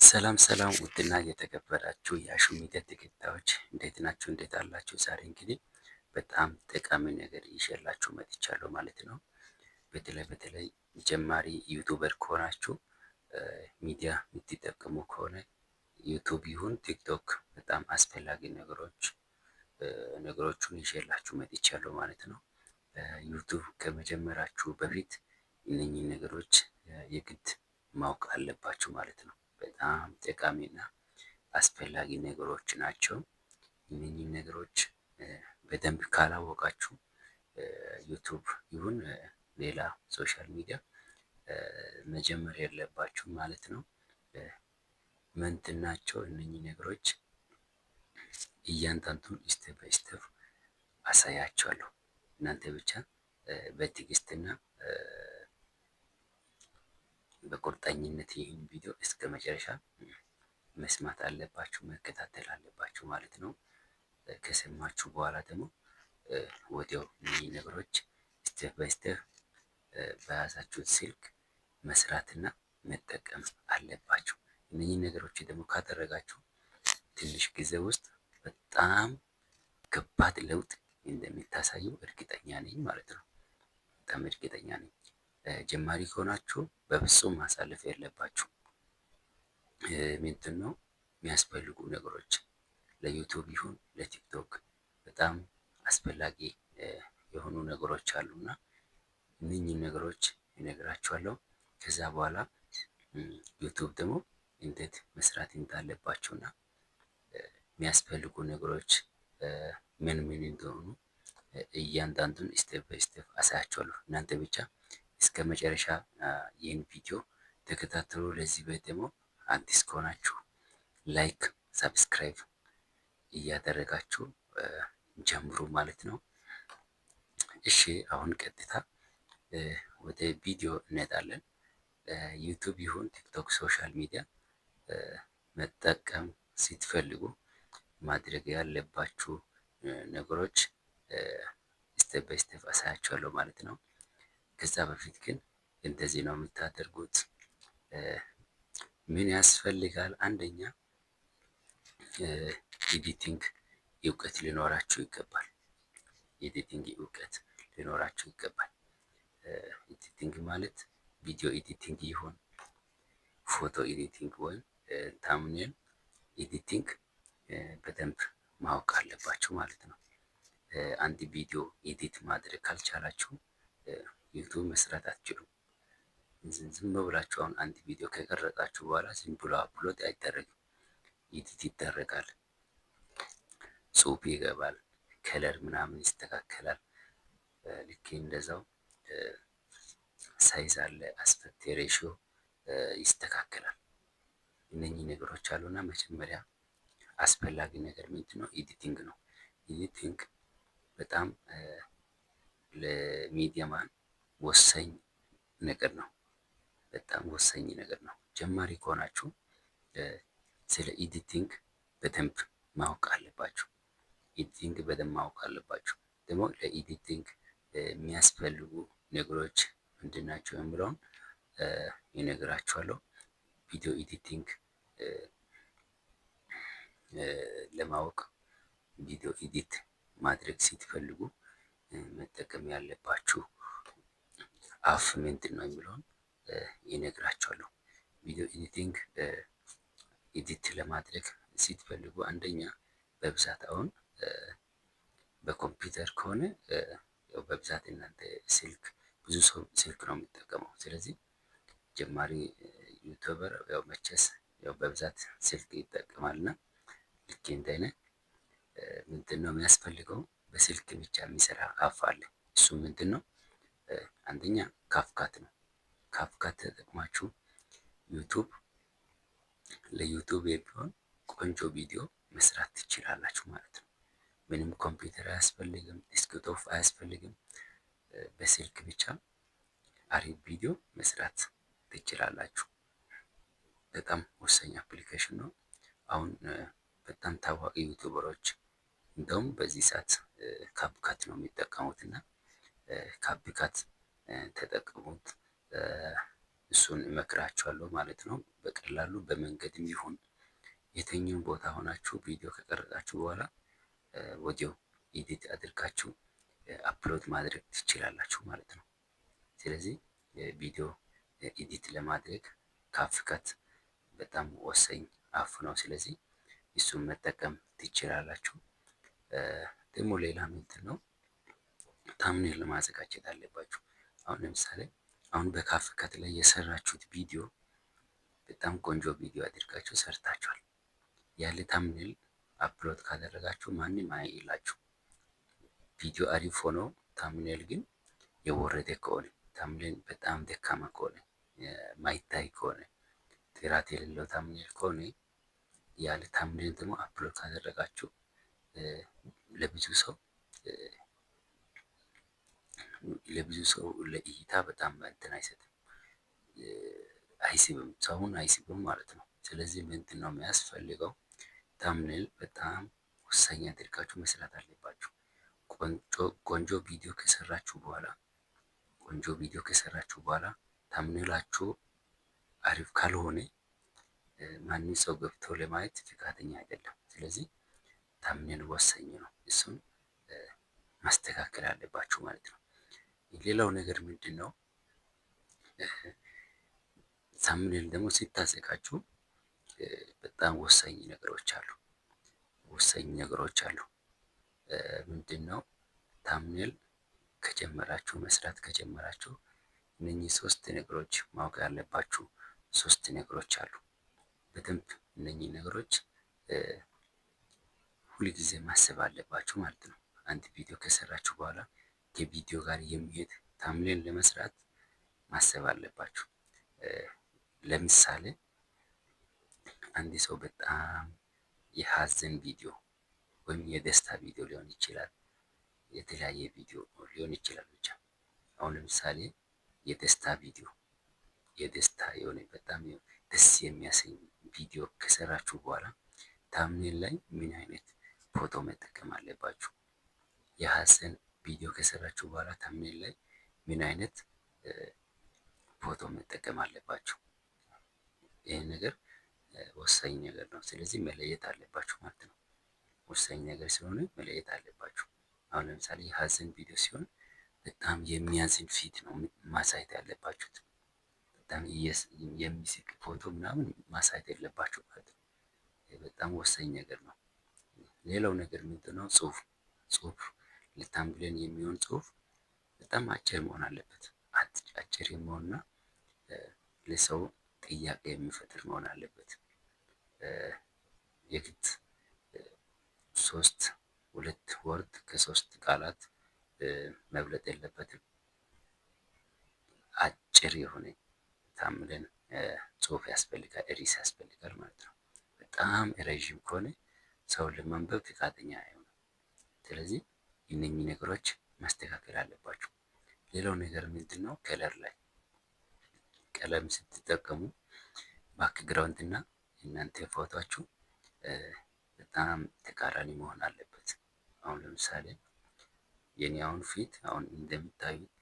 ሰላም ሰላም ውድና የተከበራችሁ የአሹ ሚዲያ ተከታዮች እንዴት ናችሁ? እንዴት አላችሁ? ዛሬ እንግዲህ በጣም ጠቃሚ ነገር ይዤላችሁ መጥቻለሁ ማለት ነው። በተለይ ጀማሪ ዩቱበር ከሆናችሁ ሚዲያ የምትጠቀሙ ከሆነ ዩቱብ ይሁን ቲክቶክ በጣም አስፈላጊ ነገሮቹን ይዤላችሁ መጥቻለሁ ማለት ነው። ዩቱብ ከመጀመራችሁ በፊት እነኚህ ነገሮች የግድ ማወቅ አለባችሁ ማለት ነው። በጣም ጠቃሚና አስፈላጊ ነገሮች ናቸው። እነኚህ ነገሮች በደንብ ካላወቃችሁ ዩቱብ ይሁን ሌላ ሶሻል ሚዲያ መጀመር የለባችሁም ማለት ነው። ምንድን ናቸው እነኚህ ነገሮች? እያንዳንዱን ስቴፕ ባይ ስቴፕ አሳያችኋለሁ። እናንተ ብቻ በትዕግስትና በቁርጠኝነት ይህን ቪዲዮ እስከ መጨረሻ መስማት አለባችሁ፣ መከታተል አለባችሁ ማለት ነው። ከሰማችሁ በኋላ ደግሞ ወዲያው እነዚህ ነገሮች ስቴፕ ባይ ስቴፕ በያዛችሁት ስልክ መስራትና መጠቀም አለባችሁ። እነዚህ ነገሮች ደግሞ ካደረጋችሁ ትንሽ ጊዜ ውስጥ በጣም ከባድ ለውጥ እንደሚታሳዩ እርግጠኛ ነኝ ማለት ነው። በጣም እርግጠኛ ነኝ። ጀማሪ ከሆናችሁ በፍጹም ማሳለፍ የለባችሁ። ምንድን ነው የሚያስፈልጉ ነገሮች ለዩቱብ ይሁን ለቲክቶክ በጣም አስፈላጊ የሆኑ ነገሮች አሉና እነኚህን ነገሮች እነግራችኋለሁ። ከዛ በኋላ ዩቱብ ደግሞ እንዴት መስራት እንዳለባችሁና የሚያስፈልጉ ነገሮች ምን ምን እንደሆኑ እያንዳንዱን ስቴፕ ባይ ስቴፕ አሳያችኋለሁ። እናንተ ብቻ እስከ መጨረሻ ይህን ቪዲዮ ተከታተሉ። ለዚህ ቤት ደግሞ አዲስ ከሆናችሁ ላይክ፣ ሰብስክራይብ እያደረጋችሁ ጀምሩ ማለት ነው። እሺ አሁን ቀጥታ ወደ ቪዲዮ እንሄዳለን። ዩቱብ ይሁን ቲክቶክ ሶሻል ሚዲያ መጠቀም ስትፈልጉ ማድረግ ያለባችሁ ነገሮች ስቴፕ ባይ ስቴፕ አሳያችኋለሁ ማለት ነው። ከዛ በፊት ግን እንደዚህ ነው የምታደርጉት። ምን ያስፈልጋል? አንደኛ ኤዲቲንግ እውቀት ሊኖራችሁ ይገባል። ኤዲቲንግ እውቀት ሊኖራችሁ ይገባል። ኤዲቲንግ ማለት ቪዲዮ ኤዲቲንግ ይሁን ፎቶ ኤዲቲንግ ወይም ታምኔል ኤዲቲንግ በደንብ ማወቅ አለባችሁ ማለት ነው። አንድ ቪዲዮ ኤዲት ማድረግ ካልቻላችሁ ዩቱብ መስራት አትችሉም። ዝም ብላችሁ አሁን አንድ ቪዲዮ ከቀረጻችሁ በኋላ ዝም ብሎ አፕሎድ አይደረግም። ኤዲት ይደረጋል፣ ጽሁፍ ይገባል፣ ከለር ምናምን ይስተካከላል። ልክ እንደዛው ሳይዝ አለ፣ አስፔክት ሬሽዮ ይስተካከላል። እነኚህ ነገሮች አሉና መጀመሪያ አስፈላጊ ነገር ምንድን ነው? ኤዲቲንግ ነው። ኤዲቲንግ በጣም ለሚዲያማን ወሳኝ ነገር ነው። በጣም ወሳኝ ነገር ነው። ጀማሪ ከሆናችሁ ስለ ኤዲቲንግ በደንብ ማወቅ አለባችሁ። ኤዲቲንግ በደንብ ማወቅ አለባችሁ። ደግሞ ለኤዲቲንግ የሚያስፈልጉ ነገሮች ምንድን ናቸው የሚለውን ይነግራችኋለሁ። ቪዲዮ ኤዲቲንግ ለማወቅ ቪዲዮ ኤዲት ማድረግ ስትፈልጉ መጠቀም ያለባችሁ አፍ ምንድን ነው የሚለውን ይነግራችኋለሁ። ቪዲዮ ኤዲቲንግ ኤዲት ለማድረግ ስትፈልጉ አንደኛ በብዛት አሁን በኮምፒውተር ከሆነ ያው በብዛት እናንተ ስልክ ብዙ ሰው ስልክ ነው የሚጠቀመው። ስለዚህ ጀማሪ ዩቱበር ያው መቼስ ያው በብዛት ስልክ ይጠቀማልና ልክ እንደኔ ምንድን ነው የሚያስፈልገው? በስልክ ብቻ የሚሰራ አፍ አለ። እሱ ምንድን ነው? አንደኛ ካፕካት ነው። ካፕካት ተጠቅማችሁ ዩቱብ ለዩቱብ የሚሆን ቆንጆ ቪዲዮ መስራት ትችላላችሁ ማለት ነው። ምንም ኮምፒውተር አያስፈልግም፣ ዲስክቶፕ አያስፈልግም። በስልክ ብቻ አሪፍ ቪዲዮ መስራት ትችላላችሁ። በጣም ወሳኝ አፕሊኬሽን ነው። አሁን በጣም ታዋቂ ዩቱበሮች እንደውም በዚህ ሰዓት ካፕካት ነው የሚጠቀሙት እና ካፕካት ተጠቀሙት። እሱን እመክራችኋለሁ ማለት ነው። በቀላሉ በመንገድም ይሁን የትኛውም ቦታ ሆናችሁ ቪዲዮ ከቀረጻችሁ በኋላ ወዲያው ኤዲት አድርጋችሁ አፕሎድ ማድረግ ትችላላችሁ ማለት ነው። ስለዚህ ቪዲዮ ኤዲት ለማድረግ ካፕከት በጣም ወሳኝ አፕ ነው። ስለዚህ እሱን መጠቀም ትችላላችሁ። ደግሞ ሌላ ምንድን ነው ታምኔል ማዘጋጀት አለባችሁ። አሁን ለምሳሌ አሁን በካፕከት ላይ የሰራችሁት ቪዲዮ በጣም ቆንጆ ቪዲዮ አድርጋችሁ ሰርታችኋል። ያለ ታምኔል አፕሎድ ካደረጋችሁ ማንም አይላችሁ። ቪዲዮ አሪፍ ሆኖ ታምኔል ግን የወረደ ከሆነ ታምኔል በጣም ደካማ ከሆነ ማይታይ ከሆነ ጥራት የሌለው ታምኔል ከሆነ ያለ ታምኔል ደግሞ አፕሎድ ካደረጋችሁ ለብዙ ሰው ለእይታ በጣም እንትን አይሰጥም፣ አይስብም፣ ሰውን አይስብም ማለት ነው። ስለዚህ ምንድን ነው የሚያስፈልገው? ታምኔል በጣም ወሳኝ አድርጋችሁ መስራት አለባችሁ። ቆንጆ ቪዲዮ ከሰራችሁ በኋላ ታምኔላችሁ አሪፍ ካልሆነ ማንም ሰው ገብቶ ለማየት ፈቃደኛ አይደለም። ስለዚህ ታምኔል ወሳኝ ነው። እሱን ማስተካከል አለባችሁ ማለት ነው። ሌላው ነገር ምንድን ነው? ታምኔል ደግሞ ሲታዘጋጁ በጣም ወሳኝ ነገሮች አሉ። ምንድን ነው? ታምኔል መስራት ከጀመራችሁ እነኚህ ሶስት ነገሮች ማወቅ ያለባችሁ ሶስት ነገሮች አሉ። በደንብ እነኚህ ነገሮች ሁልጊዜ ማሰብ አለባችሁ ማለት ነው። አንድ ቪዲዮ ከሰራችሁ በኋላ ከቪዲዮ ጋር የሚሄድ ታምኔል ለመስራት ማሰብ አለባችሁ። ለምሳሌ አንድ ሰው በጣም የሀዘን ቪዲዮ ወይም የደስታ ቪዲዮ ሊሆን ይችላል፣ የተለያየ ቪዲዮ ሊሆን ይችላል። ብቻ አሁን ለምሳሌ የደስታ ቪዲዮ የሆነ በጣም ደስ የሚያሰኝ ቪዲዮ ከሰራችሁ በኋላ ታምኔል ላይ ምን አይነት ፎቶ መጠቀም አለባችሁ? የሀዘን ቪዲዮ ከሰራችሁ በኋላ ታምኔል ላይ ምን አይነት ፎቶ መጠቀም አለባችሁ? ይህን ነገር ወሳኝ ነገር ነው። ስለዚህ መለየት አለባችሁ ማለት ነው። ወሳኝ ነገር ስለሆነ መለየት አለባችሁ። አሁን ለምሳሌ የሀዘን ቪዲዮ ሲሆን በጣም የሚያዝን ፊት ነው ማሳየት ያለባችሁት። በጣም የሚስቅ ፎቶ ምናምን ማሳየት የለባችሁ ማለት ነው። በጣም ወሳኝ ነገር ነው። ሌላው ነገር ምንድን ነው? ጽሁፍ ለታምብሌን የሚሆን ጽሁፍ በጣም አጭር መሆን አለበት። አጭር የመሆንና ለሰው ጥያቄ የሚፈጥር መሆን አለበት። የግድ ሁለት ወርድ ከሶስት ቃላት መብለጥ የለበትም። አጭር የሆነ ታምብሌን ጽሁፍ ያስፈልጋል፣ ርዕስ ያስፈልጋል ማለት ነው። በጣም ረዥም ከሆነ ሰውን ለማንበብ ፈቃደኛ አይሆንም። ስለዚህ እነኚህ ነገሮች ማስተካከል አለባችሁ። ሌላው ነገር ምንድን ነው? ከለር ላይ ቀለም ስትጠቀሙ ባክግራውንድ እና እናንተ ፎቶአችሁ በጣም ተቃራኒ መሆን አለበት። አሁን ለምሳሌ የኔ አሁን ፊት አሁን እንደምታዩት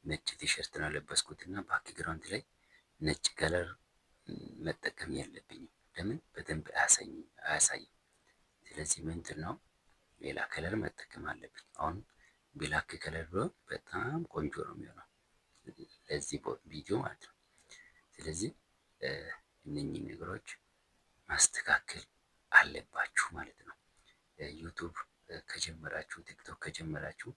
ነጭ ቲሸርት ነው ለበስኩት እና ባክግራውንድ ላይ ነጭ ከለር መጠቀም የለብኝም። ለምን? በደንብ አያሳይም። ስለዚህ ምንድን ነው ሌላ ከለር መጠቀም አለብኝ። አሁን ብላክ ከለር ቢሆን በጣም ቆንጆ ነው የሚሆነው ለዚህ ቪዲዮ ማለት ነው። ስለዚህ እነኚህ ነገሮች ማስተካከል አለባችሁ ማለት ነው። ዩቱብ ከጀመራችሁ፣ ቲክቶክ ከጀመራችሁ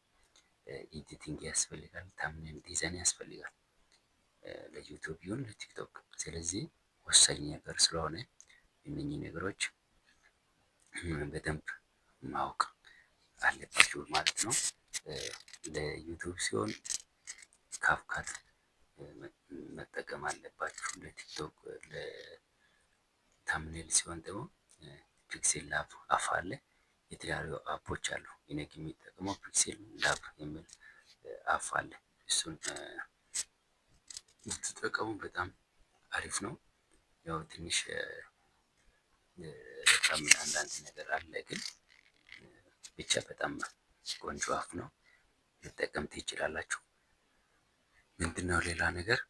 ኤዲቲንግ ያስፈልጋል፣ ታምኔል ዲዛይን ያስፈልጋል ለዩቱብ ይሁን ለቲክቶክ። ስለዚህ ወሳኝ ነገር ስለሆነ እነኚህ ነገሮች በደንብ ማወቅ አለባችሁ ማለት ነው። ለዩቱብ ሲሆን ካፕካት መጠቀም አለባችሁ። ለቲክቶክ ለታምኔል ሲሆን ደግሞ ፒክሴል ላብ አፍ አለ። የተለያዩ አፖች አሉ። እኔ ግን የሚጠቅመው ፒክሴል ላብ የሚል አፍ አለ። እሱን ብትጠቀሙ በጣም አሪፍ ነው። ያው ትንሽ በጣም አንዳንድ ነገር አለ፣ ግን ብቻ በጣም ቆንጆ አፍ ነው። መጠቀም ትችላላችሁ። ምንድነው ሌላ ነገር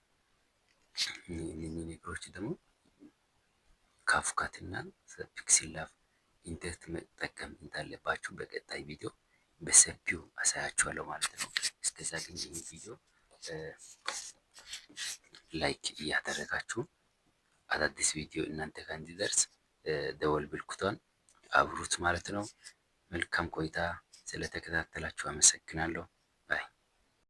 እነኚህ ነገሮች ደግሞ ካፕካት እና ፒክሴል ላብ እንዴት መጠቀም እንዳለባችሁ በቀጣይ ቪዲዮ በሰፊው አሳያችኋለሁ ማለት ነው። እስከዛ ግን ይህን ቪዲዮ ላይክ እያደረጋችሁ አዳዲስ ቪዲዮ እናንተ ጋር እንዲደርስ ደወል ምልክቷን አብሩት ማለት ነው። መልካም ቆይታ። ስለተከታተላችሁ አመሰግናለሁ።